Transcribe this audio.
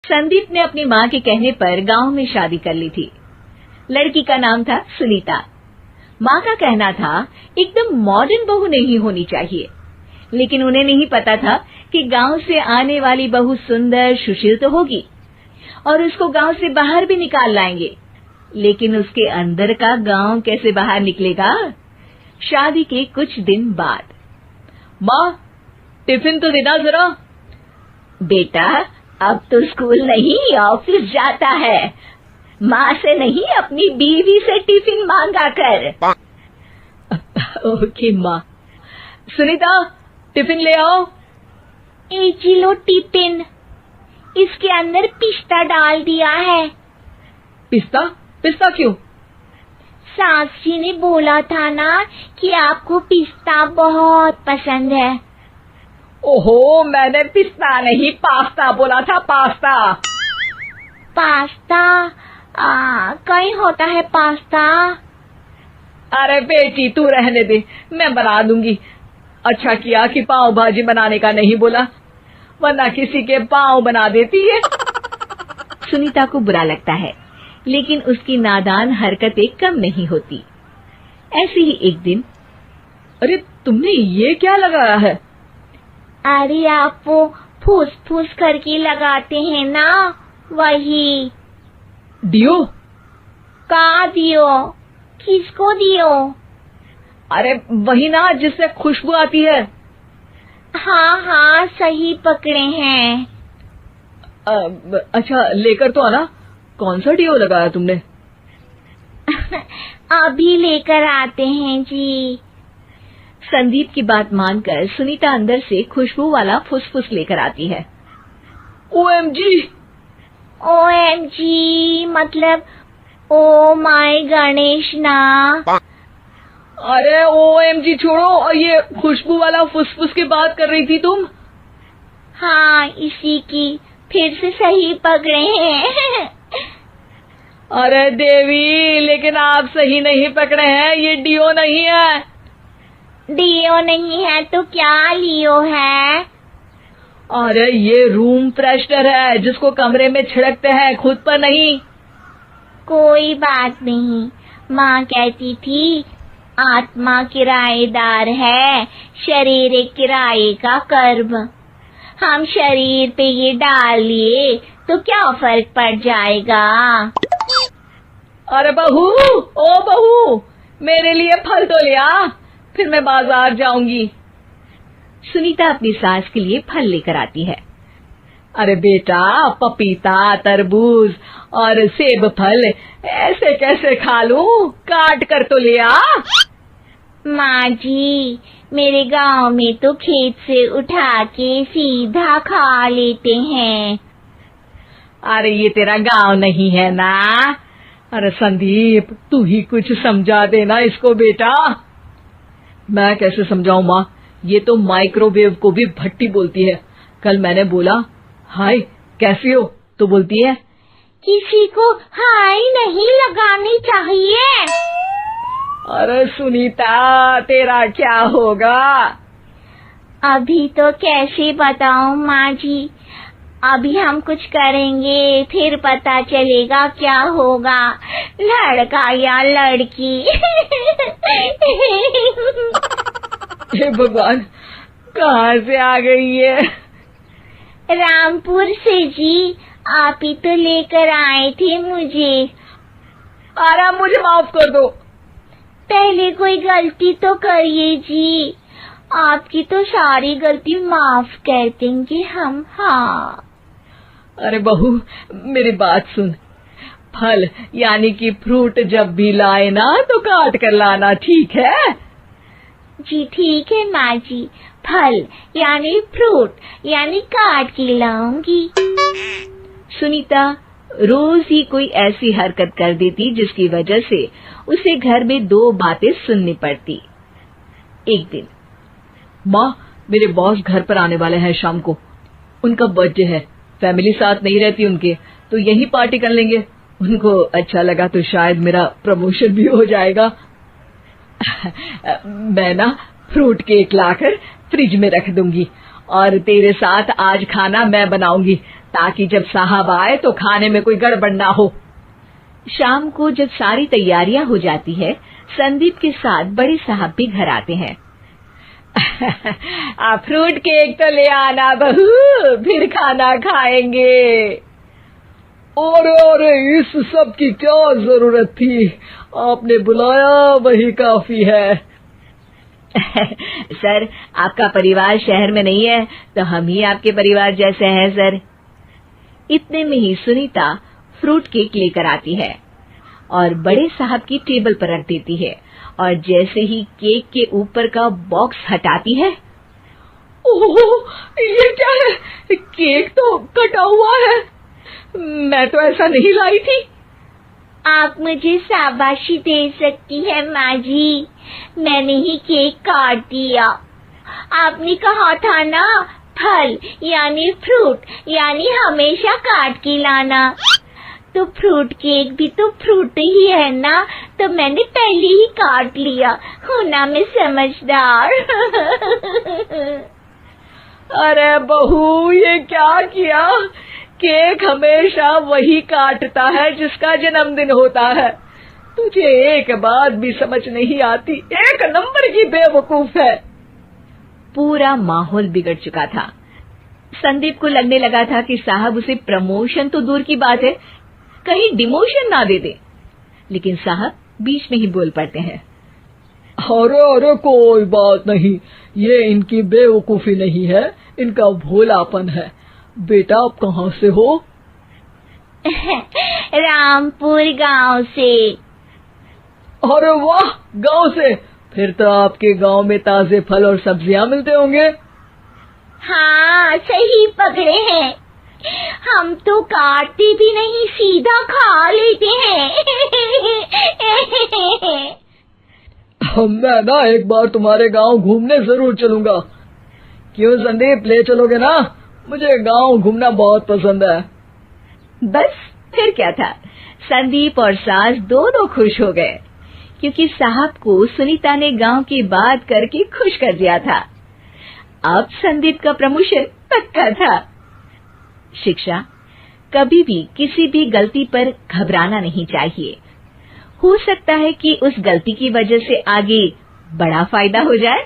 संदीप ने अपनी माँ के कहने पर गांव में शादी कर ली थी। लड़की का नाम था सुनीता। माँ का कहना था एकदम मॉडर्न बहू नहीं होनी चाहिए, लेकिन उन्हें नहीं पता था कि गांव से आने वाली बहू सुंदर सुशील तो होगी और उसको गांव से बाहर भी निकाल लाएंगे, लेकिन उसके अंदर का गांव कैसे बाहर निकलेगा। शादी के कुछ दिन बाद, माँ टिफिन तो देना जरा। बेटा अब तो स्कूल नहीं ऑफिस जाता है, माँ से नहीं अपनी बीवी से टिफिन मांगा कर। ओके माँ। सुनीता टिफिन ले आओ। एक किलो टिफिन, इसके अंदर पिस्ता डाल दिया है। पिस्ता? पिस्ता क्यों? सास जी ने बोला था ना कि आपको पिस्ता बहुत पसंद है। ओहो, मैंने पिस्ता नहीं पास्ता बोला था, पास्ता। पास्ता? कहीं होता है पास्ता? अरे बेटी तू रहने दे, मैं बना दूंगी। अच्छा किया कि पाव भाजी बनाने का नहीं बोला, वरना किसी के पाव बना देती है। सुनीता को बुरा लगता है, लेकिन उसकी नादान हरकतें कम नहीं होती। ऐसे ही एक दिन, अरे तुमने ये क्या लगाया है? अरे आप वो फूस फूस करके लगाते हैं ना, वही। डियो? का दियो? किसको दियो? अरे वही ना जिससे खुशबू आती है। हाँ हाँ सही पकड़े हैं। अच्छा लेकर तो आना। कौन सा डियो लगाया तुमने? अभी लेकर आते हैं जी। संदीप की बात मानकर सुनीता अंदर से खुशबू वाला फुसफुस लेकर आती है। ओएमजी! ओएमजी मतलब ओ माय गणेश ना। अरे ओएमजी छोड़ो, और ये खुशबू वाला फुसफुस की बात कर रही थी तुम? हाँ इसी की, फिर से सही पकड़े हैं। अरे देवी, लेकिन आप सही नहीं पकड़े हैं, ये डियो नहीं है। डियो नहीं है तो क्या लियो है? अरे ये रूम फ्रेशनर है, जिसको कमरे में छिड़कते हैं, खुद पर नहीं। कोई बात नहीं, माँ कहती थी आत्मा किराएदार है, शरीर एक किराए का कर्म। हम शरीर पे ये डाल लिए तो क्या फर्क पड़ जाएगा। अरे बहू, ओ बहू, मेरे लिए फल तो ले आ, फिर मैं बाजार जाऊंगी। सुनीता अपनी सास के लिए फल लेकर आती है। अरे बेटा, पपीता, तरबूज और सेब फल ऐसे कैसे खा लूं? काट कर तो ले आ। माँ जी, मेरे गांव में तो खेत से उठा के सीधा खा लेते हैं। अरे ये तेरा गांव नहीं है ना। अरे संदीप, तू ही कुछ समझा देना इसको बेटा। मैं कैसे समझाऊं माँ, ये तो माइक्रोवेव को भी भट्टी बोलती है। कल मैंने बोला हाय कैसी हो, तो बोलती है किसी को हाय नहीं लगानी चाहिए। अरे सुनीता, तेरा क्या होगा? अभी तो कैसे बताऊं माँ जी, अभी हम कुछ करेंगे फिर पता चलेगा क्या होगा, लड़का या लड़की। हे भगवान, कहाँ से आ गई है? रामपुर से जी, आप ही तो लेकर आए थे मुझे। अरे मुझे माफ कर दो। पहले कोई गलती तो करिए जी, आपकी तो सारी गलती माफ कर देंगे हम। हाँ अरे बहू, मेरी बात सुन। फल यानी कि फ्रूट जब भी लाए ना तो काट कर लाना, ठीक है? जी ठीक है माँ जी, फल यानी फ्रूट यानी काट के लाऊंगी। सुनीता रोज ही कोई ऐसी हरकत कर देती जिसकी वजह से उसे घर में दो बातें सुननी पड़ती। एक दिन, माँ मेरे बॉस घर पर आने वाले हैं शाम को, उनका बर्थडे है, फैमिली साथ नहीं रहती उनके, तो यही पार्टी कर लेंगे। उनको अच्छा लगा तो शायद मेरा प्रमोशन भी हो जाएगा। मैं ना फ्रूट केक लाकर फ्रिज में रख दूंगी और तेरे साथ आज खाना मैं बनाऊंगी, ताकि जब साहब आए तो खाने में कोई गड़बड़ ना हो। शाम को जब सारी तैयारियां हो जाती है, संदीप के साथ बड़े साहब भी घर आते हैं। फ्रूट केक तो ले आना बहू, फिर खाना खाएंगे। अरे इस सब की क्या जरूरत थी, आपने बुलाया वही काफी है। सर, आपका परिवार शहर में नहीं है तो हम ही आपके परिवार जैसे हैं सर। इतने में ही सुनीता फ्रूट केक लेकर आती है और बड़े साहब की टेबल पर रख देती है, और जैसे ही केक के ऊपर का बॉक्स हटाती है, ओह, ये क्या है? केक तो कटा हुआ है। मैं तो ऐसा नहीं लाई थी। आप मुझे शाबाशी दे सकती है माँ जी, मैंने ही केक काट दिया। आपने कहा था ना, फल यानी फ्रूट यानी हमेशा काट के लाना। तो फ्रूट केक भी तो फ्रूट ही है ना, तो मैंने पहले ही काट लिया। हूँ ना मैं समझदार। अरे बहू, ये क्या किया? केक हमेशा वही काटता है जिसका जन्मदिन होता है। तुझे एक बात भी समझ नहीं आती, एक नंबर की बेवकूफ है। पूरा माहौल बिगड़ चुका था। संदीप को लगने लगा था कि साहब उसे प्रमोशन तो दूर की बात है, कहीं डिमोशन ना दे दे, लेकिन साहब बीच में ही बोल पड़ते हैं। अरे कोई बात नहीं, ये इनकी बेवकूफी नहीं है, इनका भोलापन है। बेटा आप कहाँ से हो? रामपुर गांव से। अरे वाह, गांव से? फिर तो आपके गांव में ताजे फल और सब्जियां मिलते होंगे। हाँ, सही पकड़े हैं। हम तो काटते भी नहीं, सीधा खा लेते हैं। मैं ना एक बार तुम्हारे गांव घूमने जरूर चलूंगा। क्यों संदीप, ले चलोगे ना? मुझे गांव घूमना बहुत पसंद है। बस फिर क्या था, संदीप और सास दोनों खुश हो गए, क्योंकि साहब को सुनीता ने गांव की बात करके खुश कर दिया था। अब संदीप का प्रमोशन पक्का था। शिक्षा, कभी भी किसी भी गलती पर घबराना नहीं चाहिए। हो सकता है कि उस गलती की वजह से आगे बड़ा फायदा हो जाए।